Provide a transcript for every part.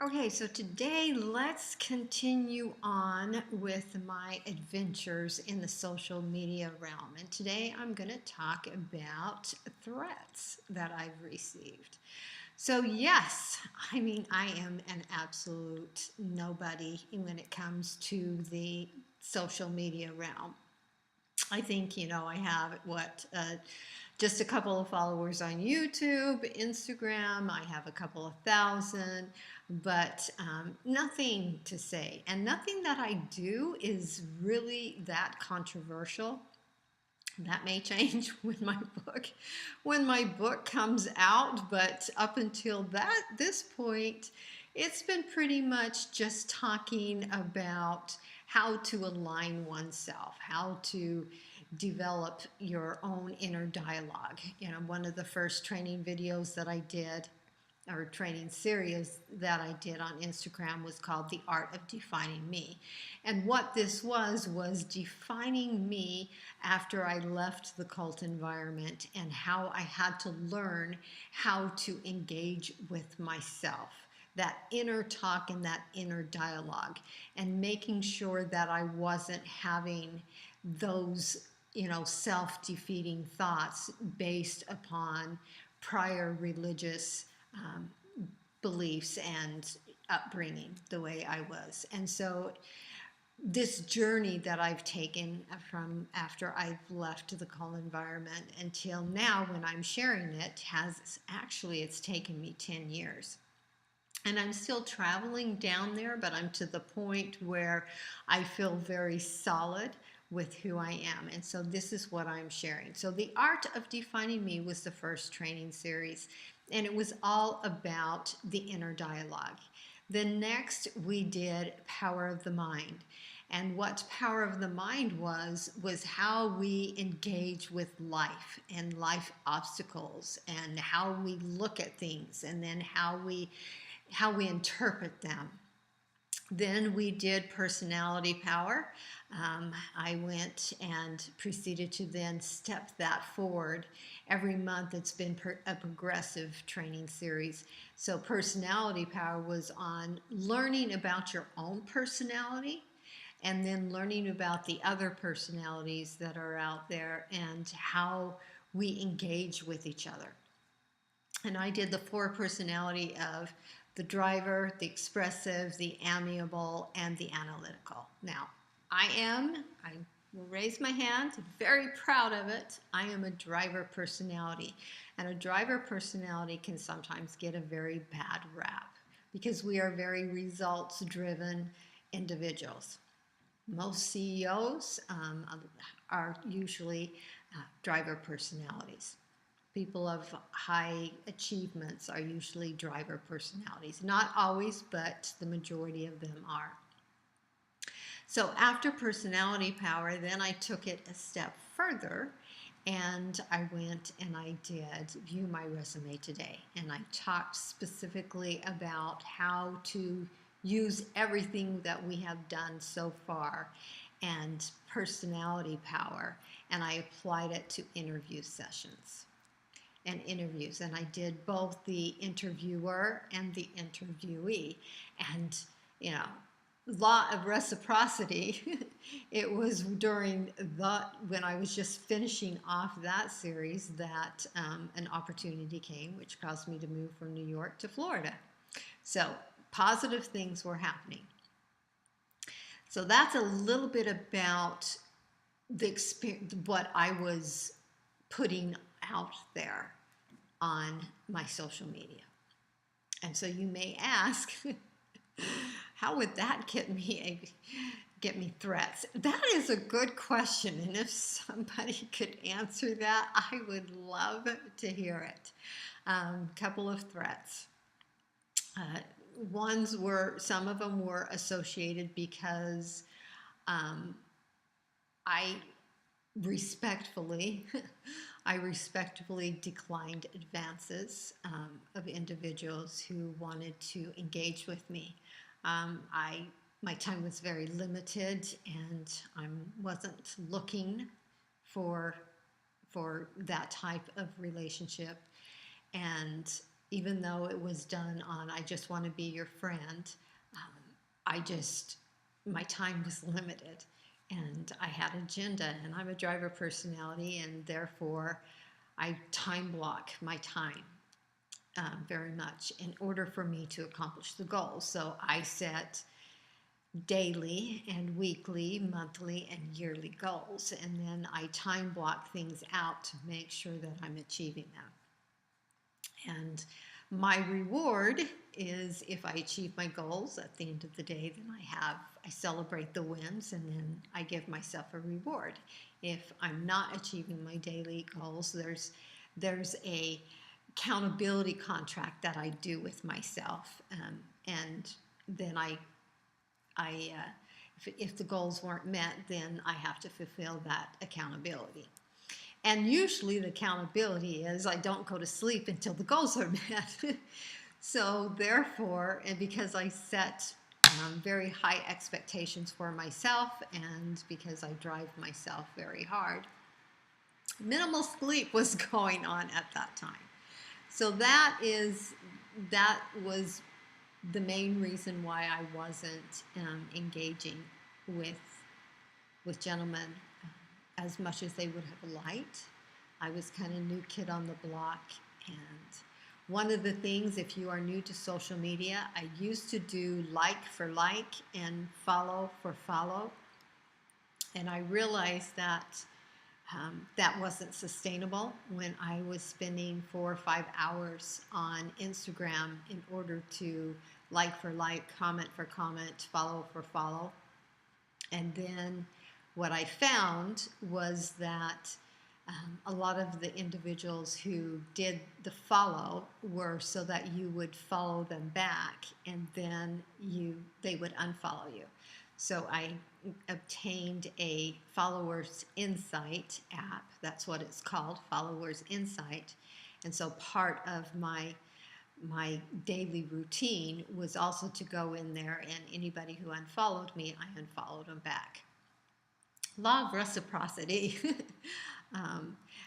Okay, so today let's continue on with my adventures in the social media realm. And today I'm going to talk about threats that I've received. So, yes, I am an absolute nobody when it comes to the social media realm. I think, I have just a couple of followers on YouTube, Instagram. I have a couple of thousand, but nothing to say. And nothing that I do is really that controversial. That may change when my book comes out, but up until this point, it's been pretty much just talking about how to align oneself, how to develop your own inner dialogue. One of the first training videos that I did, or training series that I did on Instagram, was called The Art of Defining Me. And what this was defining me after I left the cult environment, and how I had to learn how to engage with myself, that inner talk and that inner dialogue, and making sure that I wasn't having those self-defeating thoughts based upon prior religious um, beliefs and upbringing, the way I was. And so this journey that I've taken from after I've left the cult environment until now, when I'm sharing it, it's taken me 10 years. And I'm still traveling down there, but I'm to the point where I feel very solid with who I am. And so this is what I'm sharing. So The Art of Defining Me was the first training series, and it was all about the inner dialogue. The next we did Power of the Mind. And what Power of the Mind was how we engage with life and life obstacles, and how we look at things, and then how we interpret them. Then we did Personality Power. I went and proceeded to then step that forward. Every month it's been a progressive training series. So Personality Power was on learning about your own personality, and then learning about the other personalities that are out there and how we engage with each other. And I did the 4 personality of the driver, the expressive, the amiable, and the analytical. Now, I will raise my hand, very proud of it. I am a driver personality. And a driver personality can sometimes get a very bad rap because we are very results driven individuals. Most CEOs are usually driver personalities. People of high achievements are usually driver personalities. Not always, but the majority of them are. So after Personality Power, then I took it a step further, and I went and I did View My Resume Today. And I talked specifically about how to use everything that we have done so far and Personality Power, and I applied it to interview sessions and interviews. And I did both the interviewer and the interviewee. And, law of reciprocity, it was when I was just finishing off that series that an opportunity came, which caused me to move from New York to Florida. So positive things were happening. So that's a little bit about the experience, what I was putting out there on my social media. And so you may ask, how would that get me threats? That is a good question, and if somebody could answer that, I would love to hear it. Couple of threats. Some of them were associated because I respectfully I respectfully declined advances of individuals who wanted to engage with me. My time was very limited, and I wasn't looking for that type of relationship. And even though it was done on I just want to be your friend, um, I just, my time was limited and I had agenda, and I'm a driver personality, and therefore I time block my time very much in order for me to accomplish the goals. So I set daily and weekly, monthly, and yearly goals, and then I time block things out to make sure that I'm achieving them. And my reward is if I achieve my goals at the end of the day, then I celebrate the wins, and then I give myself a reward. If I'm not achieving my daily goals, there's a accountability contract that I do with myself, and then if the goals weren't met, then I have to fulfill that accountability. And usually the accountability is I don't go to sleep until the goals are met. So therefore, and because I set very high expectations for myself, and because I drive myself very hard, minimal sleep was going on at that time. So that was the main reason why I wasn't engaging with gentlemen as much as they would have liked. I was kind of new kid on the block, and one of the things, if you are new to social media, I used to do like for like and follow for follow, and I realized that that wasn't sustainable when I was spending 4 or 5 hours on Instagram in order to like for like, comment for comment, follow for follow. And then what I found was that a lot of the individuals who did the follow were so that you would follow them back, and then they would unfollow you. So I obtained a Followers Insight app. That's what it's called, Followers Insight. And so part of my daily routine was also to go in there, and anybody who unfollowed me, I unfollowed them back. Law of reciprocity.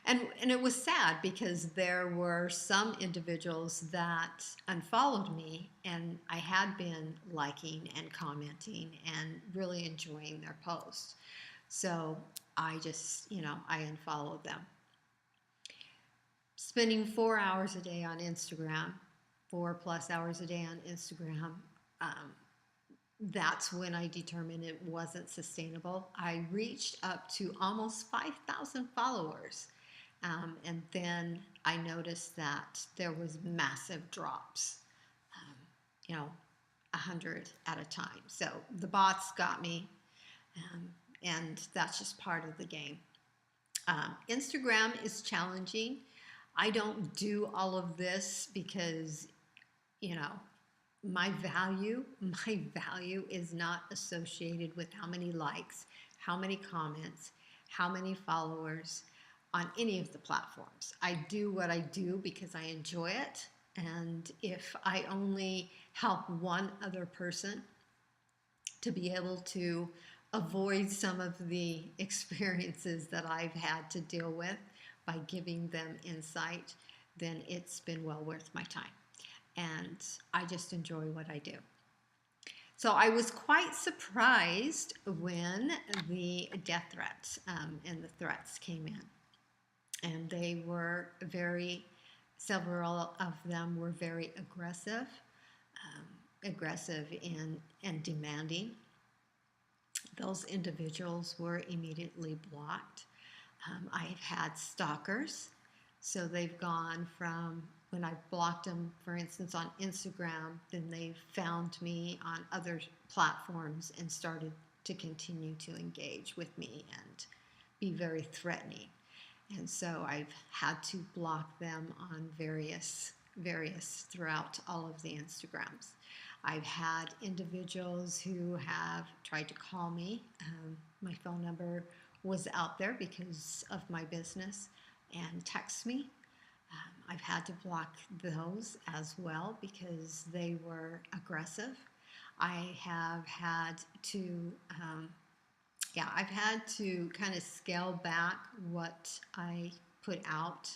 And it was sad because there were some individuals that unfollowed me, and I had been liking and commenting and really enjoying their posts. So I just, I unfollowed them. Spending 4 hours a day on Instagram, 4+ hours a day on Instagram, that's when I determined it wasn't sustainable. I reached up to almost 5,000 followers. And then I noticed that there was massive drops, um, 100 at a time. So the bots got me, and that's just part of the game. Instagram is challenging. I don't do all of this because, my value is not associated with how many likes, how many comments, how many followers on any of the platforms. I do what I do because I enjoy it, and if I only help one other person to be able to avoid some of the experiences that I've had to deal with by giving them insight, then it's been well worth my time. And I just enjoy what I do. So I was quite surprised when the death threats and the threats came in. And they were several of them were very aggressive and demanding. Those individuals were immediately blocked. I've had stalkers. So they've gone from, when I've blocked them, for instance, on Instagram, then they've found me on other platforms and started to continue to engage with me and be very threatening. And so I've had to block them on various throughout all of the Instagrams. I've had individuals who have tried to call me. My phone number was out there because of my business, and text me. I've had to block those as well because they were aggressive. I have had to, I've had to kind of scale back what I put out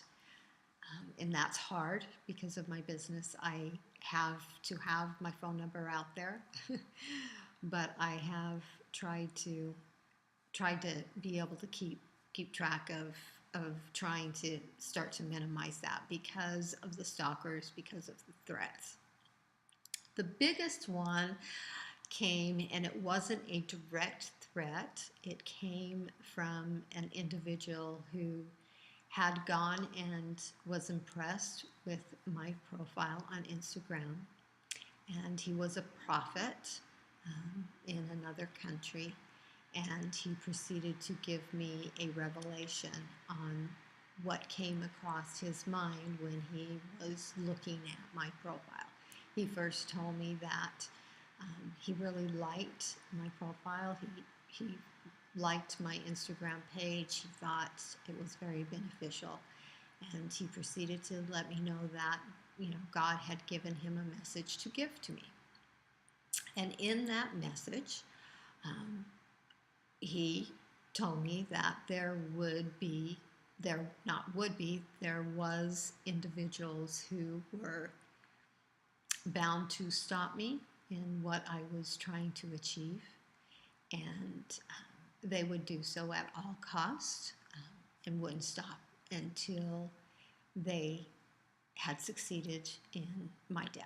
And that's hard because of my business. I have to have my phone number out there, but I have tried to be able to keep track of trying to start to minimize that because of the stalkers, because of the threats. The biggest one came, and it wasn't a direct threat. It came from an individual who had gone and was impressed with my profile on Instagram. And he was a prophet in another country. And he proceeded to give me a revelation on what came across his mind when he was looking at my profile. He first told me that he really liked my profile. He liked my Instagram page. He thought it was very beneficial. And he proceeded to let me know that, God had given him a message to give to me. And in that message, he told me that there was individuals who were bound to stop me in what I was trying to achieve, and they would do so at all costs, and wouldn't stop until they had succeeded in my death.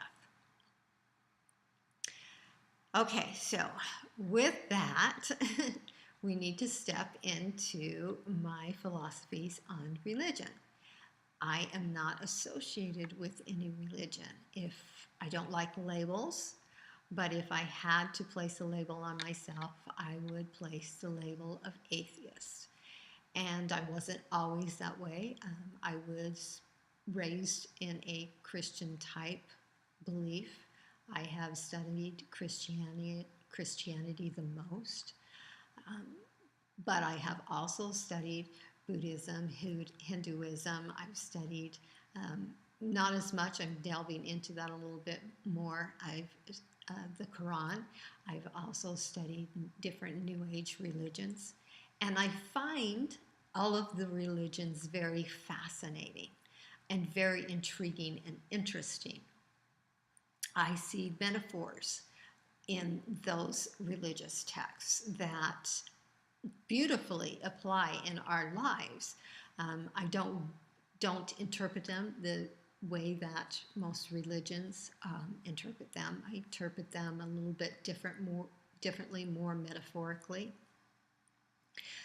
Okay, so with that, we need to step into my philosophies on religion. I am not associated with any religion. If I don't like labels, but if I had to place a label on myself, I would place the label of atheist. And I wasn't always that way. I was raised in a Christian type belief. I have studied Christianity the most, but I have also studied Buddhism, Hinduism. I've studied not as much. I'm delving into that a little bit more. The Carin. I've also studied different New Age religions, and I find all of the religions very fascinating and very intriguing and interesting. I see metaphors in those religious texts that beautifully apply in our lives. I don't interpret them the way that most religions interpret them. I interpret them a little bit differently, more metaphorically.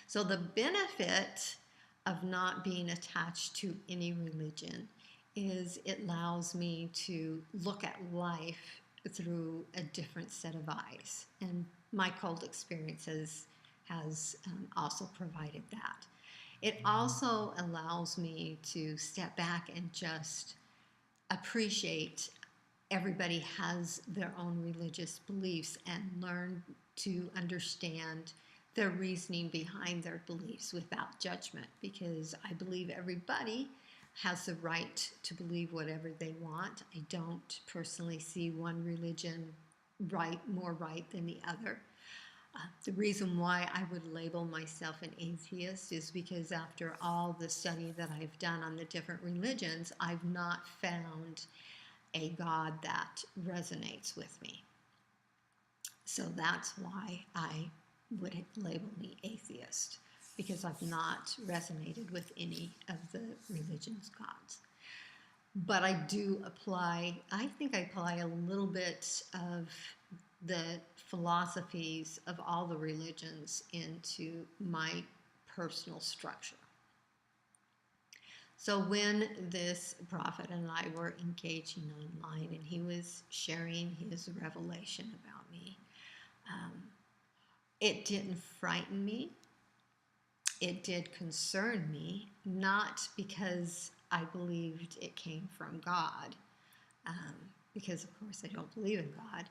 So the benefit of not being attached to any religion is it allows me to look at life through a different set of eyes. And my cult experiences has also provided that. It also allows me to step back and just appreciate everybody has their own religious beliefs and learn to understand their reasoning behind their beliefs without judgment, because I believe everybody has the right to believe whatever they want. I don't personally see one religion more right than the other. The reason why I would label myself an atheist is because after all the study that I've done on the different religions, I've not found a God that resonates with me. So that's why I would label me atheist, because I've not resonated with any of the religion's gods. But I think I apply a little bit of the philosophies of all the religions into my personal structure. So when this prophet and I were engaging online and he was sharing his revelation about me, it didn't frighten me. It did concern me, not because I believed it came from God, because of course I don't believe in God,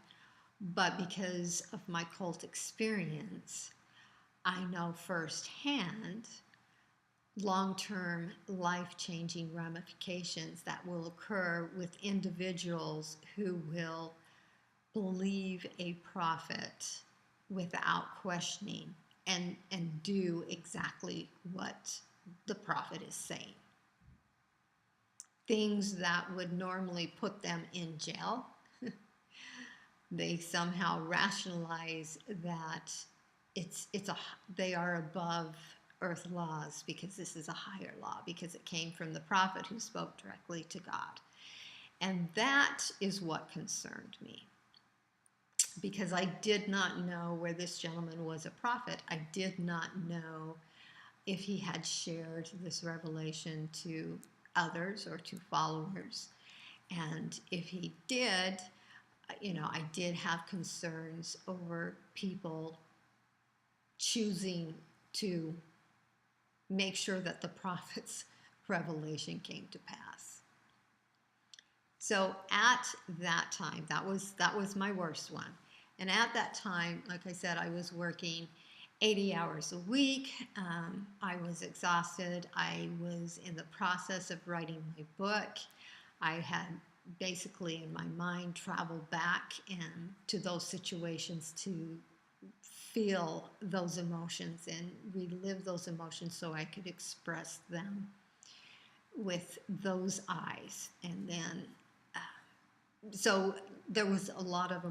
but because of my cult experience. I know firsthand long-term life-changing ramifications that will occur with individuals who will believe a prophet without questioning and do exactly what the prophet is saying. things that would normally put them in jail. They somehow rationalize that it's a they are above earth laws because this is a higher law, because it came from the prophet who spoke directly to God. And that is what concerned me, because I did not know where this gentleman was a prophet. I did not know if he had shared this revelation to others or to followers. And if he did, I did have concerns over people choosing to make sure that the prophet's revelation came to pass. So at that time, that was my worst one. And at that time, like I said, I was working 80 hours a week. I was exhausted. I was in the process of writing my book. I had basically in my mind traveled back to those situations to feel those emotions and relive those emotions so I could express them with those eyes. And then, so there was a lot of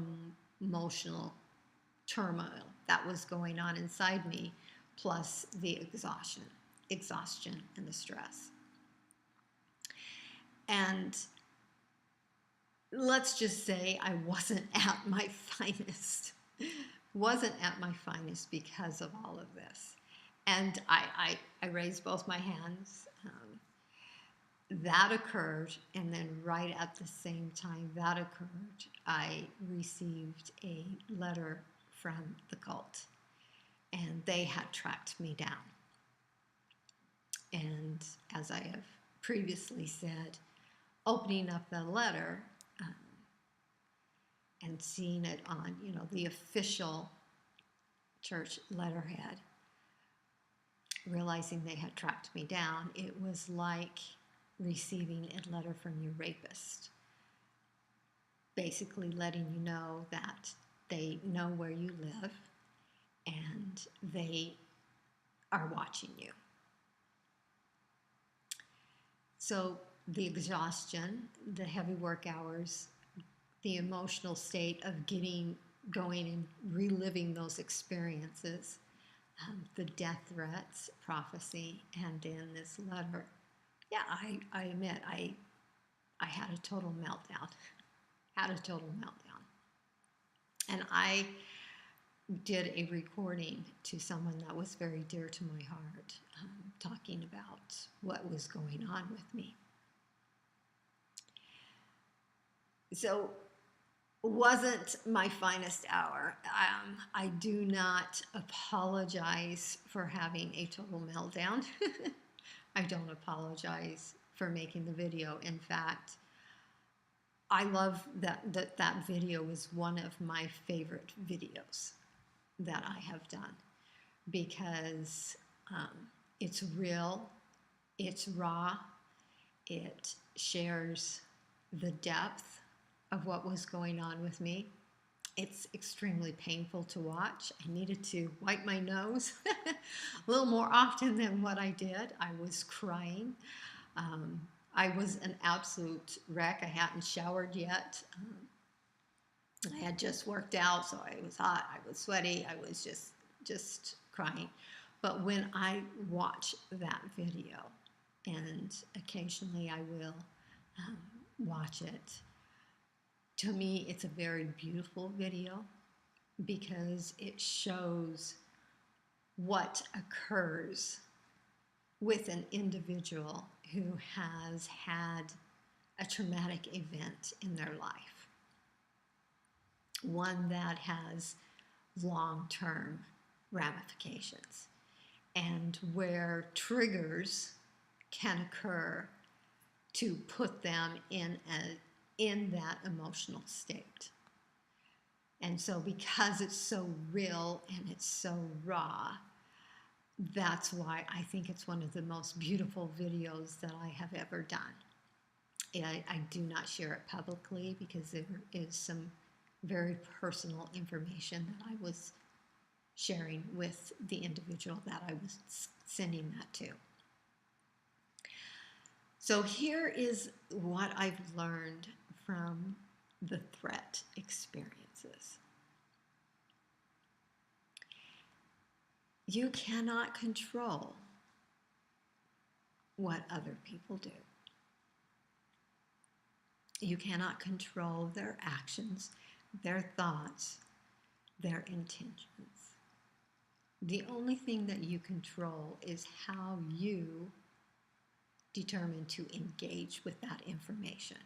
emotional turmoil that was going on inside me, plus the exhaustion and the stress. And let's just say I wasn't at my finest. Wasn't at my finest because of all of this. And I raised both my hands. That occurred, and then right at the same time that occurred, I received a letter from the cult, and they had tracked me down. And as I have previously said, opening up the letter and seeing it on, the official church letterhead, realizing they had tracked me down, it was like receiving a letter from your rapist, basically letting you know that they know where you live and they are watching you. So the exhaustion, the heavy work hours, the emotional state of going and reliving those experiences, the death threats, prophecy, and in this letter, yeah, I admit I had a total meltdown. And I did a recording to someone that was very dear to my heart, talking about what was going on with me. So wasn't my finest hour. I do not apologize for having a total meltdown. I don't apologize for making the video. In fact, I love that video is one of my favorite videos that I have done, because it's real, it's raw, it shares the depth of what was going on with me. It's extremely painful to watch. I needed to wipe my nose a little more often than what I did. I was crying. I was an absolute wreck. I hadn't showered yet. I had just worked out, so I was hot, I was sweaty, I was just crying. But when I watch that video, and occasionally I will watch it, to me it's a very beautiful video, because it shows what occurs with an individual who has had a traumatic event in their life, one that has long-term ramifications, and where triggers can occur to put them in that emotional state. And so because it's so real and it's so raw, that's why I think it's one of the most beautiful videos that I have ever done. I do not share it publicly because there is some very personal information that I was sharing with the individual that I was sending that to. So here is what I've learned from the threat experiences. You cannot control what other people do. You cannot control their actions, their thoughts, their intentions. The only thing that you control is how you determine to engage with that information.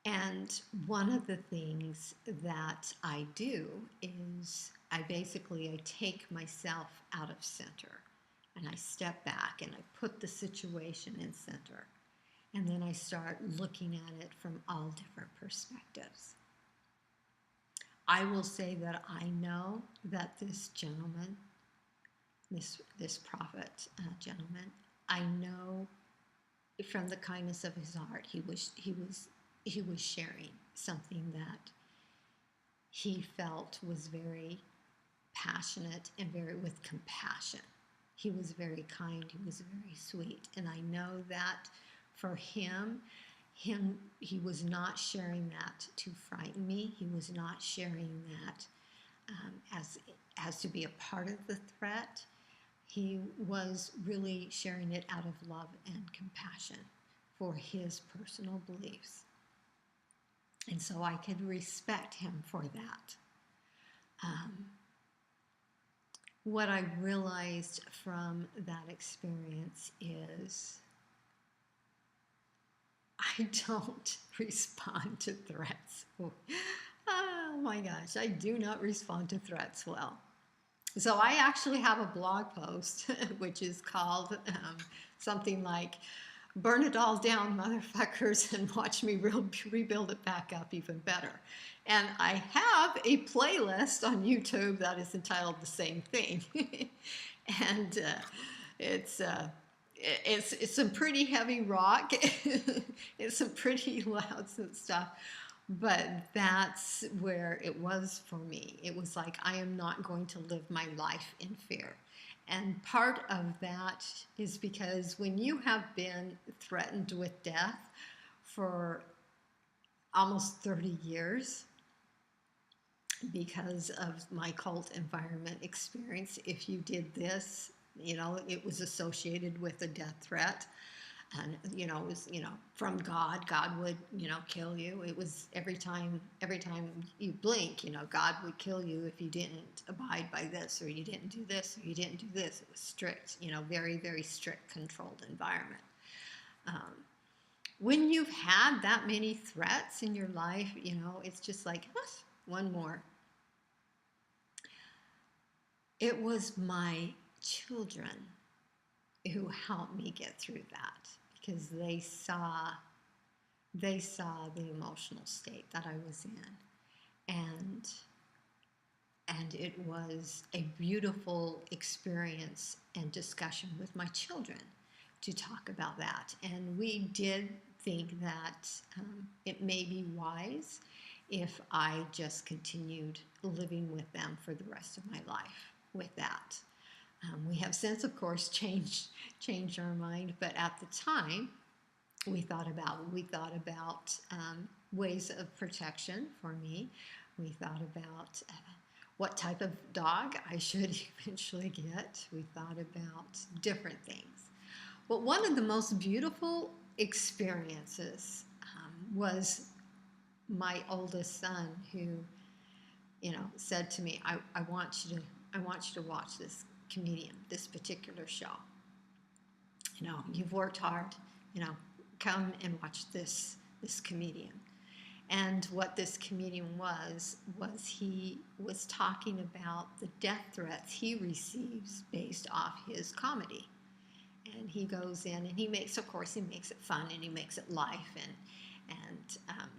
And one of the things that I do is I take myself out of center and I step back and I put the situation in center. And then I start looking at it from all different perspectives. I will say that I know that this gentleman, this prophet gentleman, I know from the kindness of his heart, he was sharing something that he felt was very passionate and very with compassion. He was very kind. He was very sweet, and I know that for him, he was not sharing that to frighten me. He was not sharing that as to be a part of the threat. He was really sharing it out of love and compassion for his personal beliefs. And so I could respect him for that. What I realized from that experience is I don't respond to threats. Oh my gosh, I do not respond to threats well. So I actually have a blog post, which is called something like, "Burn it all down, motherfuckers, and watch me rebuild it back up even better." And I have a playlist on YouTube that is entitled the same thing. And it's some pretty heavy rock. It's some pretty loud stuff. But that's where it was for me. It was like, I am not going to live my life in fear. And part of that is because when you have been threatened with death for almost 30 years because of my cult environment experience, if you did this, it was associated with a death threat. And, it was, from God. God would, kill you. It was every time you blink, God would kill you if you didn't abide by this, or you didn't do this, or you didn't do this. It was strict, very, very strict, controlled environment. When you've had that many threats in your life, it's just like, one more. It was my children who helped me get through that, because they saw the emotional state that I was in, and it was a beautiful experience and discussion with my children to talk about that. And we did think that it may be wise if I just continued living with them for the rest of my life with that. We have since, of course, changed our mind, but at the time, we thought about ways of protection for me. We thought about what type of dog I should eventually get. We thought about different things. But one of the most beautiful experiences was my oldest son, who, said to me, I want you to watch this comedian, this particular show. You've worked hard, come and watch this comedian. And what this comedian was he was talking about the death threats he receives based off his comedy. And he goes in and he makes it fun, and he makes it life and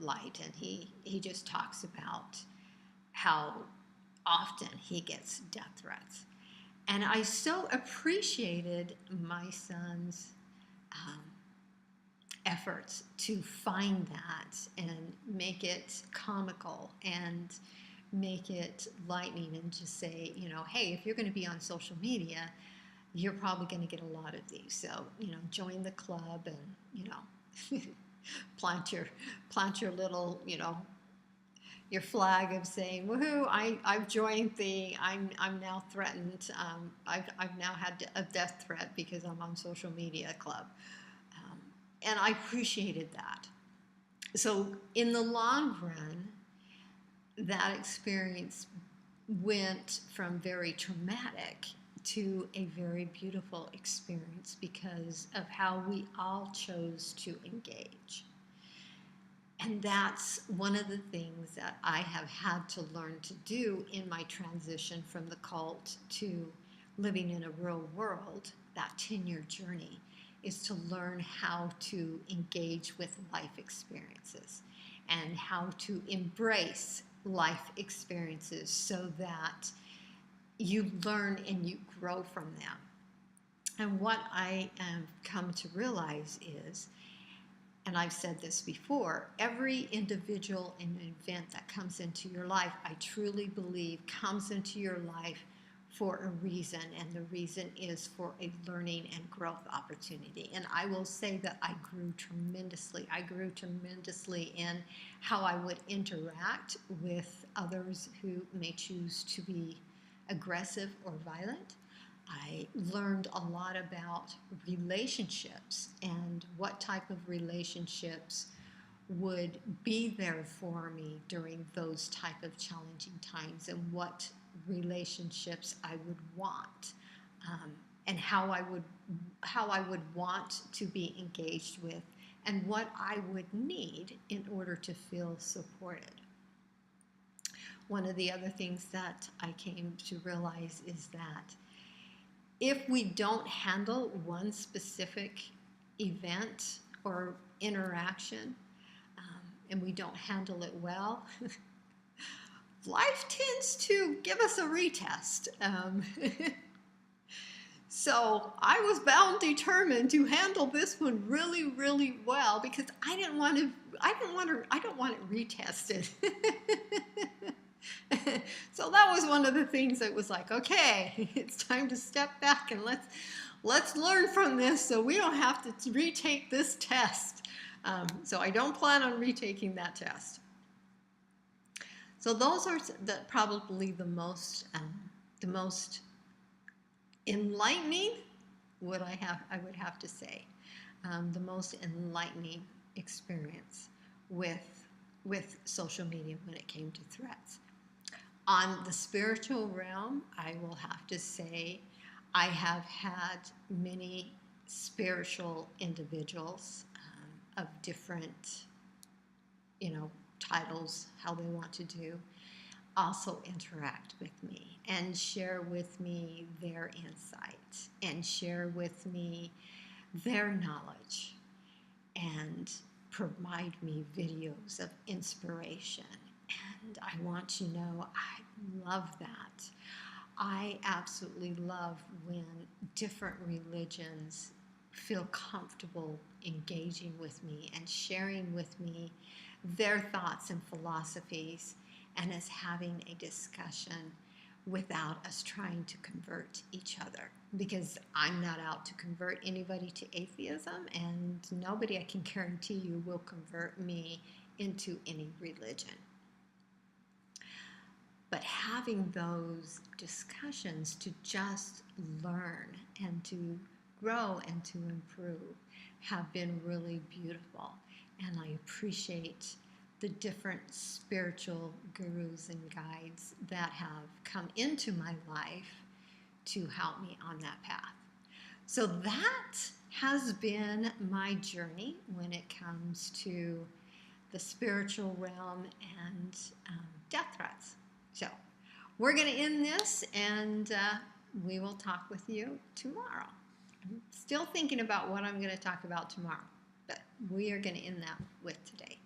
light. And he just talks about how often he gets death threats. And I so appreciated my son's efforts to find that and make it comical and make it lightning, and just say, hey, if you're going to be on social media, you're probably going to get a lot of these. So, join the club and, plant your little, your flag of saying, "Woohoo! I've joined I'm now threatened. I've now had a death threat because I'm on social media club," and I appreciated that. So in the long run, that experience went from very traumatic to a very beautiful experience because of how we all chose to engage. And that's one of the things that I have had to learn to do in my transition from the cult to living in a real world, that 10-year journey, is to learn how to engage with life experiences and how to embrace life experiences so that you learn and you grow from them. And what I have come to realize is, and I've said this before, every individual and event that comes into your life, I truly believe comes into your life for a reason, and the reason is for a learning and growth opportunity. And I will say that I grew tremendously. I grew tremendously in how I would interact with others who may choose to be aggressive or violent. I learned a lot about relationships and what type of relationships would be there for me during those type of challenging times, and what relationships I would want, and how I would want to be engaged with, and what I would need in order to feel supported. One of the other things that I came to realize is that if we don't handle one specific event or interaction, and we don't handle it well, life tends to give us a retest. So I was bound determined to handle this one really, really well because I don't want it retested. So that was one of the things that was like, okay, it's time to step back and let's learn from this so we don't have to retake this test. So I don't plan on retaking that test. So those are probably the most enlightening, I would have to say, the most enlightening experience with social media when it came to threats. On the spiritual realm, I will have to say I have had many spiritual individuals of different, titles, how they want to do, also interact with me and share with me their insight and share with me their knowledge and provide me videos of inspiration. And I want you to know I love that. I absolutely love when different religions feel comfortable engaging with me and sharing with me their thoughts and philosophies, and us having a discussion without us trying to convert each other. Because I'm not out to convert anybody to atheism, and nobody, I can guarantee you, will convert me into any religion. But having those discussions to just learn and to grow and to improve have been really beautiful. And I appreciate the different spiritual gurus and guides that have come into my life to help me on that path. So that has been my journey when it comes to the spiritual realm and death threats. So we're going to end this, and we will talk with you tomorrow. I'm still thinking about what I'm going to talk about tomorrow, but we are going to end that with today.